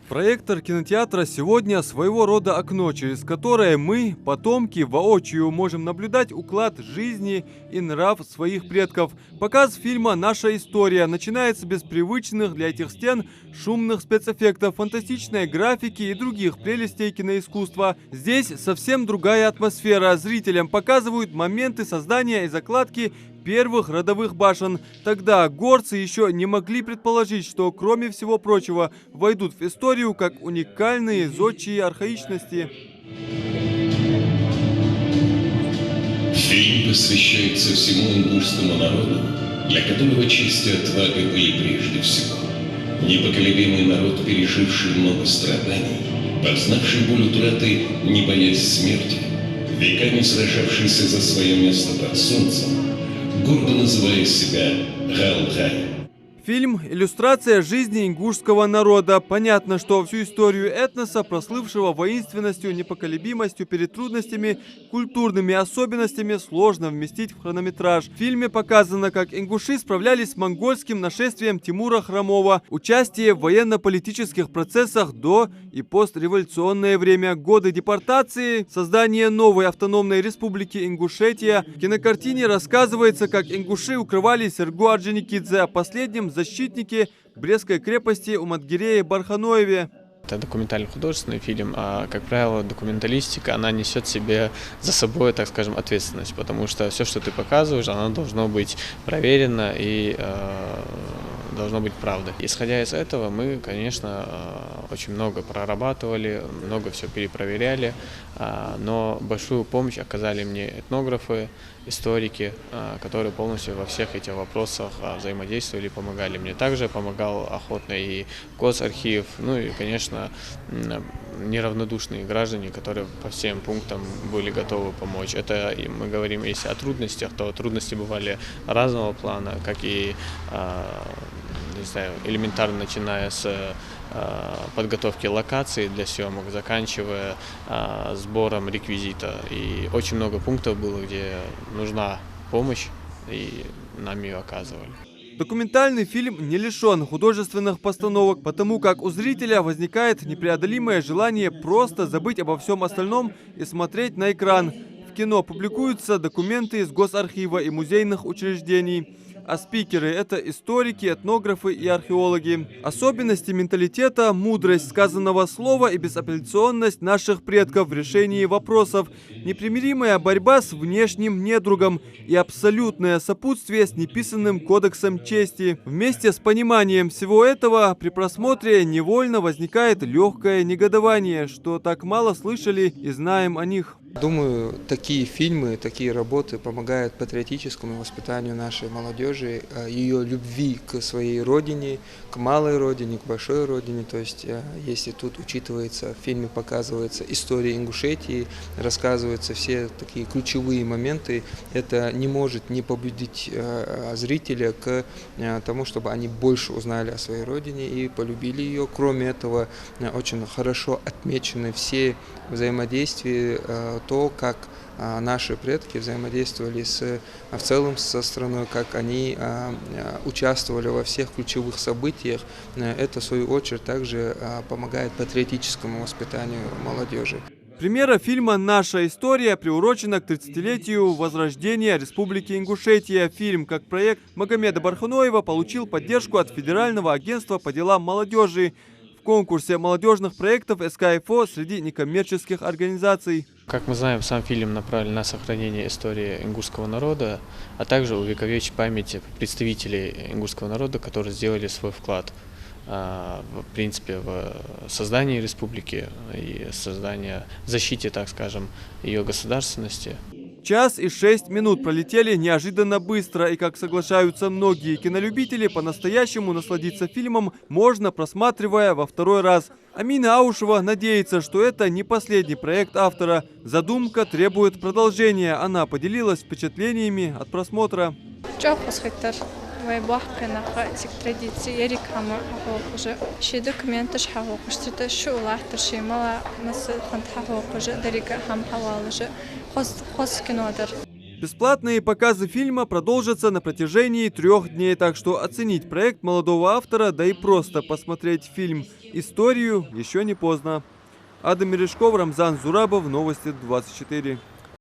Проектор кинотеатра сегодня своего рода окно, через которое мы, потомки, воочию можем наблюдать уклад жизни и нрав своих предков. Показ фильма «Наша история» начинается без привычных для этих стен шумных спецэффектов, фантастичной графики и других прелестей киноискусства. Здесь совсем другая атмосфера. Зрителям показывают моменты создания и закладки первых родовых башен. Тогда горцы еще не могли предположить, что, кроме всего прочего, войдут в историю как уникальные зодчие архаичности. Фильм посвящается всему ингушскому народу, для которого честь и отвага были прежде всего. Непоколебимый народ, переживший много страданий, познавший боль утраты, не боясь смерти, веками сражавшийся за свое место под солнцем, гордо называя себя Галгай. Фильм – иллюстрация жизни ингушского народа. Понятно, что всю историю этноса, прослывшего воинственностью, непоколебимостью перед трудностями, культурными особенностями, сложно вместить в хронометраж. В фильме показано, как ингуши справлялись с монгольским нашествием Тимура Хромова, участие в военно-политических процессах до и постреволюционное время, годы депортации, создание новой автономной республики Ингушетия. В кинокартине рассказывается, как ингуши укрывали Сергу Орджоникидзе, а последнем защитники Брестской крепости Умадгирея Барханоеве. Это документально-художественный фильм, а, как правило, документалистика, она несет в себе за собой, так скажем, ответственность, потому что все, что ты показываешь, оно должно быть проверено и должно быть правдой. Исходя из этого, мы, конечно, очень много прорабатывали, много все перепроверяли, но большую помощь оказали мне этнографы, историки, которые полностью во всех этих вопросах взаимодействовали и помогали мне. Также помогал охотно и Госархив, ну и, конечно, неравнодушные граждане, которые по всем пунктам были готовы помочь. Это мы говорим, если о трудностях, то трудности бывали разного плана, как и не знаю, элементарно начиная с подготовки локаций для съемок, заканчивая сбором реквизита. И очень много пунктов было, где нужна помощь, и нам ее оказывали. Документальный фильм не лишен художественных постановок, потому как у зрителя возникает непреодолимое желание просто забыть обо всем остальном и смотреть на экран. В кино публикуются документы из Госархива и музейных учреждений. А спикеры – это историки, этнографы и археологи. Особенности менталитета, мудрость сказанного слова и безапелляционность наших предков в решении вопросов, непримиримая борьба с внешним недругом и абсолютное сопутствие с неписанным кодексом чести. Вместе с пониманием всего этого при просмотре невольно возникает легкое негодование, что так мало слышали и знаем о них. Думаю, такие фильмы, такие работы помогают патриотическому воспитанию нашей молодежи, ее любви к своей родине, к малой родине, к большой родине. То есть, если тут учитывается, в фильме показывается история Ингушетии, рассказываются все такие ключевые моменты, это не может не побудить зрителя к тому, чтобы они больше узнали о своей родине и полюбили ее. Кроме этого, очень хорошо отмечены все взаимодействия, то, как наши предки взаимодействовали в целом со страной, как они участвовали во всех ключевых событиях. Это, в свою очередь, также помогает патриотическому воспитанию молодежи. Премьера фильма «Наша история» приурочена к 30-летию возрождения Республики Ингушетия. Фильм, как проект Магомеда Барханоева, получил поддержку от Федерального агентства по делам молодежи в конкурсе молодежных проектов СКФО среди некоммерческих организаций. Как мы знаем, сам фильм направлен на сохранение истории ингушского народа, а также увековечить память представителей ингушского народа, которые сделали свой вклад в принципе в создании республики и защите, так скажем, ее государственности. 1 час и 6 минут пролетели неожиданно быстро, и, как соглашаются многие кинолюбители, по-настоящему насладиться фильмом можно, просматривая во второй раз. Амина Аушева надеется, что это не последний проект автора. Задумка требует продолжения. Она поделилась впечатлениями от просмотра. Бесплатные показы фильма продолжатся на протяжении 3 дней, так что оценить проект молодого автора, да и просто посмотреть фильм «Историю» еще не поздно. Адам Мережков, Рамзан Зурабов, Новости 24.